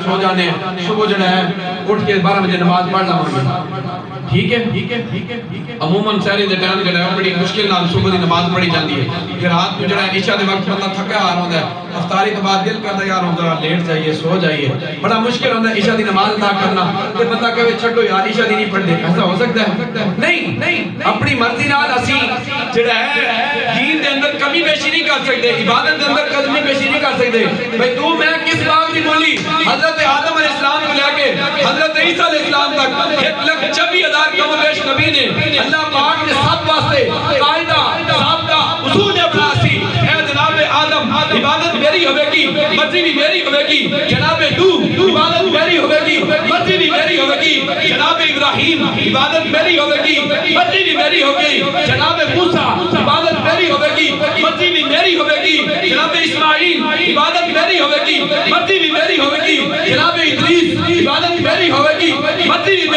सो जाने, सुबह जो है उठ के 12 बजे नमाज पढ़ लवांगे, ठीक है। अमूमन शहरी दे टाइम जो है बड़ी मुश्किल नाल सुबह की नमाज पढ़ी जाती है, फिर रात को जो है ईशा के वक्त बंदा थका हार होता है, अफ्तारी के बाद दिल करता यार हम जरा लेट जाइए, सो जाइए, बड़ा मुश्किल होता है ईशा की नमाज अदा करना, तो बंदा कहे छड्डो यार ईशा दी नहीं पढ़ते, ऐसा हो सकता है? नहीं, अपनी मर्जी नाल असी जेड़ा है दीन दे अंदर कमी पेशी नहीं कर सकते, इबादत के अंदर कमी पेशी नहीं कर सकते। भाई तू मैं किस बात की बोली, हजरत आदम अलैहिस्सलाम को लेके हजरत ईसा अलैहिस्सलाम तक 1,26,000 कमोबेश नबी ने अल्लाह पाक ने सब वास्ते कायदा साबता उसूल अपना सी, ए जनाब आदम इबादत मेरी होगी, मर्जी भी मेरी होगी, जनाब नूह इबादत मेरी होगी, मर्जी भी मेरी होगी, जनाब इब्राहिम इबादत मेरी होगी, मर्जी भी मेरी होगी, जनाब मूसा इबादत मेरी होगी, मर्जी भी मेरी होगी, जनाब इस्माइल इबादत मेरी होगी, मर्जी भी मेरी होगी, जनाब इदरीस इबादत मेरी होगी, मर्जी भी